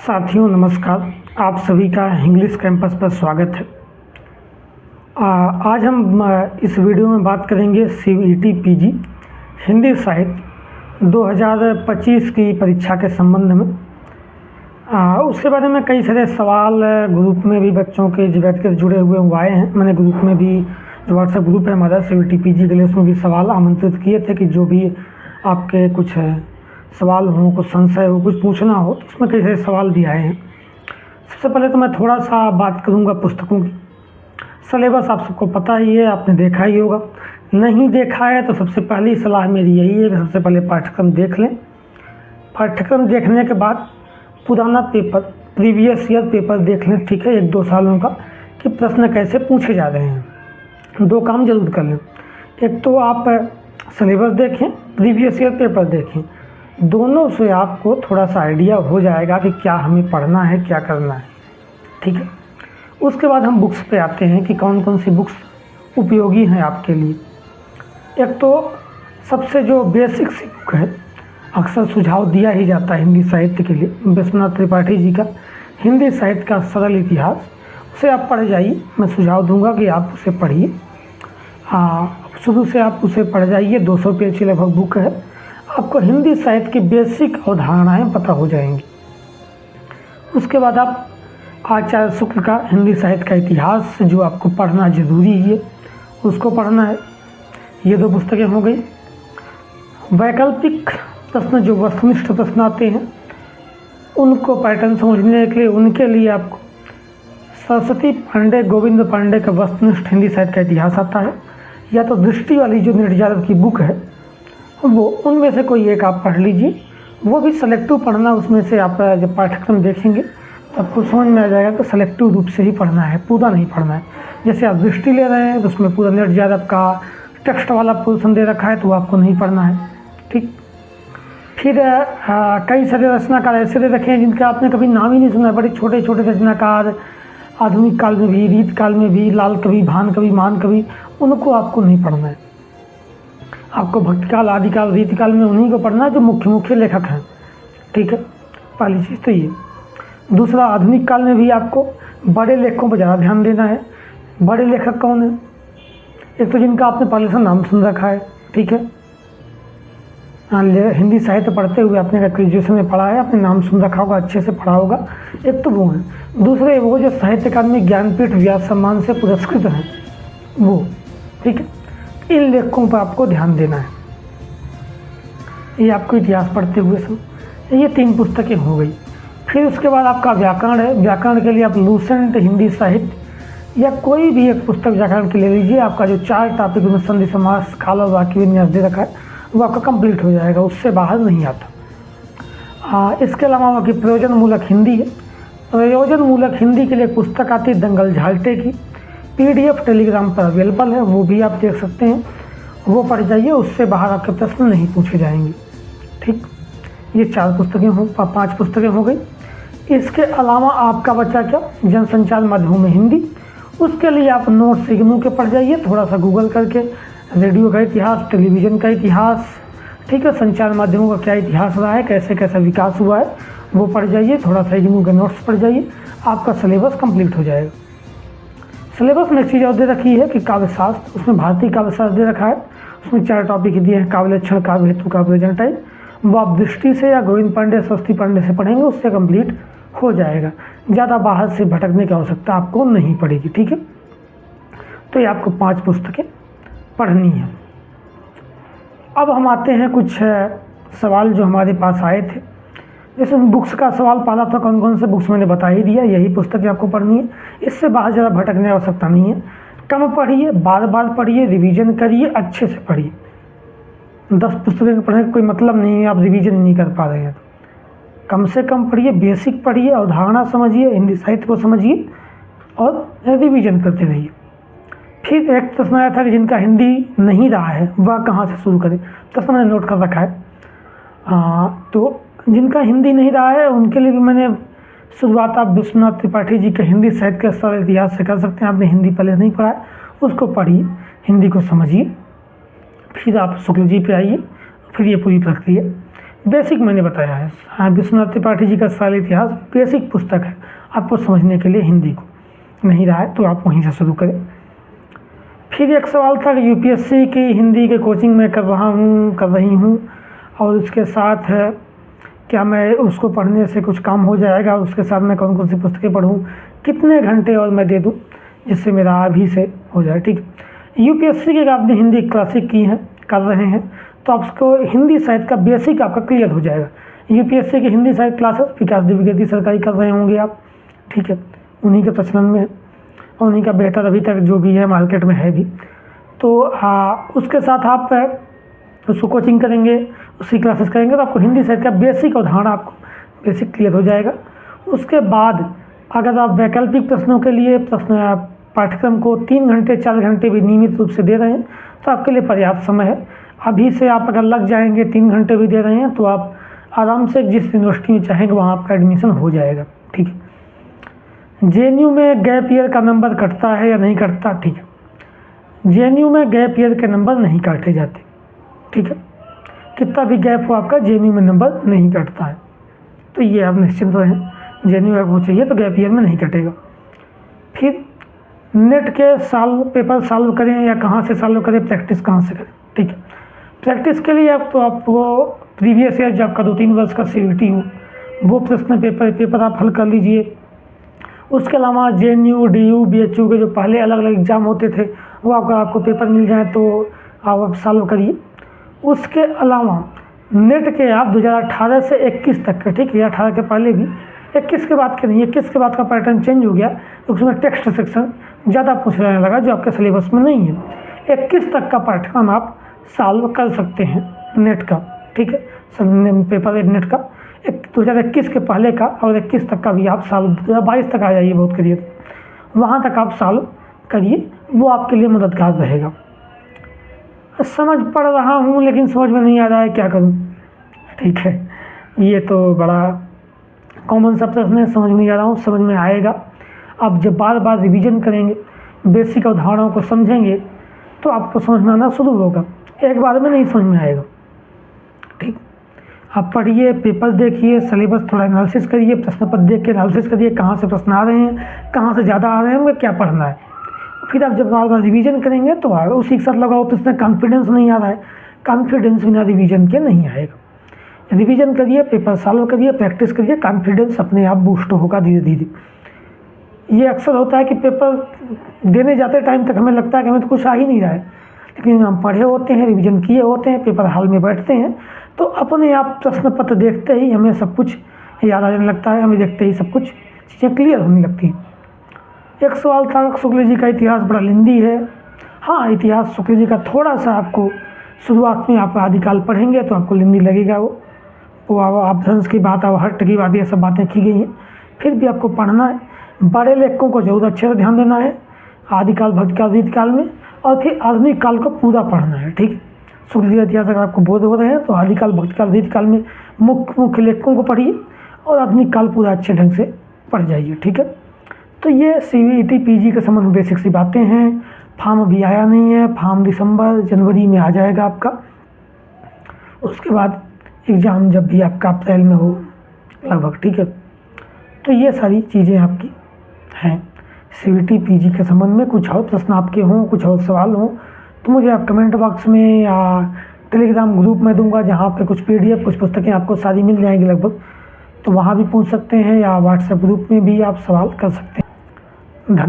साथियों नमस्कार। आप सभी का इंग्लिश कैंपस पर स्वागत है। आज हम इस वीडियो में बात करेंगे CET PG हिंदी साहित्य 2025 की परीक्षा के संबंध में। उसके बारे में कई सारे सवाल ग्रुप में भी बच्चों के व्यक्तिगत जुड़े हुए आए हैं। मैंने ग्रुप में भी जो व्हाट्सएप ग्रुप है हमारा CET PG के लिए, उसमें भी सवाल आमंत्रित किए थे कि जो भी आपके कुछ सवाल हो, कुछ संशय हो, कुछ पूछना हो, तो उसमें कई सारे सवाल भी आए हैं। सबसे पहले तो मैं थोड़ा सा बात करूंगा पुस्तकों की। सिलेबस आप सबको पता ही है, आपने देखा ही होगा। नहीं देखा है तो सबसे पहली सलाह मेरी यही है कि सबसे पहले पाठ्यक्रम देख लें। पाठ्यक्रम देखने के बाद पुराना पेपर, प्रीवियस ईयर पेपर देख लें, ठीक है, 1-2 सालों का, कि प्रश्न कैसे पूछे जा रहे हैं। 2 काम जरूर कर लें। एक तो आप सिलेबस देखें, प्रीवियस ईयर पेपर देखें। दोनों से आपको थोड़ा सा आइडिया हो जाएगा कि क्या हमें पढ़ना है, क्या करना है, ठीक है। उसके बाद हम बुक्स पे आते हैं कि कौन कौन सी बुक्स उपयोगी हैं आपके लिए। एक तो सबसे जो बेसिक सी बुक है, अक्सर सुझाव दिया ही जाता है हिंदी साहित्य के लिए, विश्वनाथ त्रिपाठी जी का हिंदी साहित्य का सरल इतिहास, उसे आप पढ़ जाइए। मैं सुझाव दूंगा कि आप उसे पढ़िए। शुरू से आप उसे पढ़ जाइए। 200 पेज की लगभग बुक है। आपको हिंदी साहित्य की बेसिक अवधारणाएं पता हो जाएंगी। उसके बाद आप आचार्य शुक्ल का हिंदी साहित्य का इतिहास, जो आपको पढ़ना जरूरी है, उसको पढ़ना है। ये 2 पुस्तकें हो गई। वैकल्पिक प्रश्न, जो वस्तुनिष्ठ प्रश्न आते हैं, उनको पैटर्न समझने के लिए, उनके लिए आपको सरस्वती पांडे, गोविंद पांडे का वस्तुनिष्ठ हिंदी साहित्य का इतिहास आता है, या तो दृष्टि वाली जो नीरज यादव की बुक है वो, उनमें से कोई एक आप पढ़ लीजिए। वो भी सेलेक्टिव पढ़ना। उसमें से आप जब पाठ्यक्रम देखेंगे तो आपको समझ में आ जाएगा कि सेलेक्टिव रूप से ही पढ़ना है, पूरा नहीं पढ़ना है। जैसे आप दृष्टि ले रहे हैं तो उसमें पूरा नीरज यादव का टेक्स्ट वाला पोर्शन दे रखा है, तो आपको नहीं पढ़ना है, ठीक। फिर कई सारे रचनाकार ऐसे दे रखे हैं जिनका आपने कभी नाम ही नहीं सुना है। बड़े छोटे छोटे रचनाकार, आधुनिक काल में भी, रीत काल में भी, लाल कवि, भान कवि, मान कवि, उनको आपको नहीं पढ़ना है। आपको भक्तिकाल, आदिकाल, रीतिकाल में उन्हीं को पढ़ना है जो मुख्य मुख्य लेखक हैं, ठीक है। पहली चीज़ तो ये। दूसरा, आधुनिक काल में भी आपको बड़े लेखकों पर ज़्यादा ध्यान देना है। बड़े लेखक कौन है? एक तो जिनका आपने पहले से नाम सुन रखा है, ठीक है। हिंदी साहित्य पढ़ते हुए आपने ग्रेजुएशन में पढ़ा है, आपने नाम सुन रखा होगा, अच्छे से पढ़ा होगा, एक तो वो है। दूसरे वो जो साहित्य अकादमी ज्ञानपीठ व्यास सम्मान से पुरस्कृत हैं, वो, ठीक है। इन लेखकों पर आपको ध्यान देना है। ये आपको इतिहास पढ़ते हुए सब, ये 3 पुस्तकें हो गई। फिर उसके बाद आपका व्याकरण है। व्याकरण के लिए आप लूसेंट हिंदी साहित्य या कोई भी एक पुस्तक व्याकरण की ले लीजिए। आपका जो 4 टॉपिक में संधि, समास, काल और वाक्य विन्यास दे रखा है, वो आपका कंप्लीट हो जाएगा, उससे बाहर नहीं आता। इसके अलावा आपकी प्रयोजन मूलक हिंदी है। प्रयोजन मूलक हिंदी के लिए एक पुस्तक आती है दंगल झाल्टे की, PDF टेलीग्राम पर अवेलेबल है, वो भी आप देख सकते हैं, वो पढ़ जाइए। उससे बाहर आपके प्रश्न नहीं पूछे जाएंगे, ठीक। ये 4 पुस्तकें हो, 5 पुस्तकें हो गई। इसके अलावा आपका बचा क्या? जनसंचार माध्यमों में हिंदी। उसके लिए आप नोट्स इग्नू के पढ़ जाइए, थोड़ा सा गूगल करके, रेडियो का इतिहास, टेलीविज़न का इतिहास, ठीक है, संचार माध्यमों का क्या इतिहास रहा है, कैसे कैसा विकास हुआ है, वो पढ़ जाइए। थोड़ा सा इग्नू के नोट्स पढ़ जाइए, आपका सिलेबस कंप्लीट हो जाएगा। सिलेबस में एक चीज़ और दे रखी है कि काव्यशास्त्र, उसमें भारतीय काव्यशास्त्र दे रखा है। उसमें 4 टॉपिक दिए हैं, काव्य लक्षण, काव्य हेतु, काव्य विवरण टाइप। वो आप दृष्टि से या गोविंद पांडे, सरस्वती पांडे से पढ़ेंगे, उससे कंप्लीट हो जाएगा। ज़्यादा बाहर से भटकने की आवश्यकता आपको नहीं पड़ेगी, ठीक है। तो ये आपको 5 पुस्तकें पढ़नी है। अब हम आते हैं कुछ सवाल जो हमारे पास आए थे। जैसे बुक्स का सवाल पहला था, कौन कौन से बुक्स मैंने बता ही दिया, यही पुस्तकें आपको पढ़नी है। इससे बाहर ज़्यादा भटकने की आवश्यकता नहीं है। कम पढ़िए, बार बार पढ़िए, रिवीजन करिए, अच्छे से पढ़िए। 10 पुस्तकें पढ़ने का कोई मतलब नहीं है, आप रिवीजन नहीं कर पा रहे हैं तो कम से कम पढ़िए, बेसिक पढ़िए, अवधारणा समझिए, हिंदी साहित्य को समझिए और रिवीजन करते रहिए। फिर एक प्रश्न आया था कि जिनका हिंदी नहीं रहा है वह कहाँ से शुरू करें। प्रश्न मैंने नोट कर रखा है। तो जिनका हिंदी नहीं रहा है उनके लिए भी मैंने शुरुआत आप विश्वनाथ त्रिपाठी जी के हिंदी साहित्य के सरल इतिहास से कर सकते हैं। आपने हिंदी पहले नहीं पढ़ा है, उसको पढ़िए, हिंदी को समझिए। फिर आप शुक्ल जी पे आइए, फिर ये पूरी प्रक्रिया। बेसिक मैंने बताया है। हाँ, विश्वनाथ त्रिपाठी जी का साल इतिहास बेसिक पुस्तक है आपको समझने के लिए। हिंदी को नहीं रहा है तो आप वहीं से शुरू करें। फिर एक सवाल था कि यूपीएससी की हिंदी के कोचिंग में कर रही हूँ और उसके साथ क्या मैं उसको पढ़ने से कुछ काम हो जाएगा, उसके साथ मैं कौन कौन सी पुस्तकें पढ़ूँ, कितने घंटे और मैं दे दूँ जिससे मेरा अभी से हो जाए। ठीक, यूपीएससी की आपने हिंदी क्लासिक की हैं, कर रहे हैं, तो आपको हिंदी साहित्य का बेसिक आपका क्लियर हो जाएगा। यूपीएससी की हिंदी साहित्य क्लासेस विकास द्विवेदी सरकारी कर रहे होंगे आप, ठीक है, उन्हीं के प्रचलन में और उन्हीं का बेहतर अभी तक जो भी है मार्केट में है भी। तो उसके साथ आप उसको कोचिंग करेंगे, उसकी क्लासेस करेंगे तो आपको हिंदी साहित्य का बेसिक अवधारणा आपको बेसिक क्लियर हो जाएगा। उसके बाद अगर आप वैकल्पिक प्रश्नों के लिए पाठ्यक्रम को 3 घंटे 4 घंटे भी नियमित रूप से दे रहे हैं तो आपके लिए पर्याप्त समय है। अभी से आप अगर लग जाएंगे 3 घंटे भी दे रहे हैं तो आप आराम से जिस यूनिवर्सिटी में चाहेंगे वहाँ आपका एडमिशन हो जाएगा। ठीक है। जेएनयू में गैप ईयर का नंबर कटता है या नहीं कटता? ठीक है, जेएनयू में गैप ईयर के नंबर नहीं काटे जाते। ठीक है, कितना भी गैप हो आपका जेएनयू में नंबर नहीं कटता है, तो ये आप निश्चिंत रहें। जेएनयू आपको चाहिए तो गैप ईयर में नहीं कटेगा। फिर नेट के पेपर सॉल्व करें या कहाँ से सॉल्व करें, प्रैक्टिस कहाँ से करें? ठीक है, प्रैक्टिस के लिए आपको प्रीवियस ईयर जो आपका 2-3 वर्ष का सीवीटी हो वो प्रश्न पेपर आप हल कर लीजिए। उसके अलावा जेएनयू, डीयू, बीएचयू के जो पहले अलग अलग एग्ज़ाम होते थे वो आपको पेपर मिल जाए तो आप सॉल्व करिए। उसके अलावा नेट के आप 2018 से 21 तक के, ठीक है, 18 के पहले भी, 21 के बाद के नहीं, 21 के बाद का पैटर्न चेंज हो गया तो उसमें टेक्स्ट सेक्शन ज़्यादा पूछने लगा जो आपके सिलेबस में नहीं है। 21 तक का पाठ्यक्रम आप सॉल्व कर सकते हैं नेट का। ठीक है, पेपर नेट का 2021 के पहले का और 21 तक का भी आप सॉल्व, 22 तक आ जाइए बहुत करिए, वहाँ तक आप सॉल्व करिए, वो आपके लिए मददगार रहेगा। समझ पढ़ रहा हूँ लेकिन समझ में नहीं आ रहा है, क्या करूँ? ठीक है, ये तो बड़ा कॉमन सा प्रश्न है, समझ में नहीं आ रहा हूँ, समझ में आएगा। आप जब बार बार रिवीजन करेंगे, बेसिक अवधारणाओं को समझेंगे तो आपको समझ में आना शुरू होगा, एक बार में नहीं समझ में आएगा। ठीक, आप पढ़िए, पेपर देखिए, सिलेबस थोड़ा एनालिसिस करिए, प्रश्न पत्र देख के एनालिसिस करिए, कहाँ से प्रश्न आ रहे हैं, कहाँ से ज़्यादा आ रहे हैं, हमें क्या पढ़ना है। फिर आप जब बार बार रिवीजन करेंगे तो उसी के साथ लगाओ प्रश्न। कॉन्फिडेंस नहीं आ रहा है, कॉन्फिडेंस बिना रिवीजन के नहीं आएगा। रिवीजन करिए, पेपर सॉल्व करिए, प्रैक्टिस करिए, कॉन्फिडेंस अपने आप बूस्ट होगा धीरे धीरे। ये अक्सर होता है कि पेपर देने जाते टाइम तक हमें लगता है कि हमें तो कुछ आ ही नहीं रहा है, लेकिन हम पढ़े होते हैं, रिवीजन किए होते हैं, पेपर हॉल में बैठते हैं तो अपने आप प्रश्न पत्र देखते ही हमें सब कुछ याद आने लगता है, हमें देखते ही सब कुछ चीज़ें क्लियर होने लगती हैं। एक सवाल था, शुक्ल जी का इतिहास बड़ा लेंदी है। हाँ, इतिहास शुक्ल जी का थोड़ा सा आपको शुरुआत में आप आदिकाल पढ़ेंगे तो आपको लेंदी लगेगा, वो अपभ्रंश की बात, अवहट्ट की बात, ये सब बातें की गई हैं, फिर भी आपको पढ़ना है। बड़े लेखकों को जरूर अच्छे से ध्यान देना है, आदिकाल, भक्तकाल, रीतकाल में, और फिर आधुनिक काल को पूरा पढ़ना है। ठीक है, शुक्ल जी का इतिहास अगर आपको बोध हो रहे हैं तो आदिकाल, भक्तकाल, रीतकाल में मुख्य लेखकों को पढ़िए और आधुनिक काल पूरा अच्छे ढंग से पढ़ जाइए। ठीक है, तो ये सीवीईटी पीजी के संबंध में बेसिक सी बातें हैं। फॉर्म अभी आया नहीं है, फॉर्म दिसंबर जनवरी में आ जाएगा आपका। उसके बाद एग्ज़ाम जब भी आपका अप्रैल में हो लगभग। ठीक है, तो ये सारी चीज़ें आपकी हैं सीवीटी पीजी के संबंध में। कुछ और प्रश्न आपके हों, कुछ और सवाल हों तो मुझे आप कमेंट बॉक्स में या टेलीग्राम ग्रुप में दूंगा, जहाँ पे कुछ PDF, कुछ पुस्तकें आपको सारी मिल जाएंगी लगभग, तो वहाँ भी पूछ सकते हैं, या व्हाट्सएप ग्रुप में भी आप सवाल कर सकते हैं। धन्यवाद।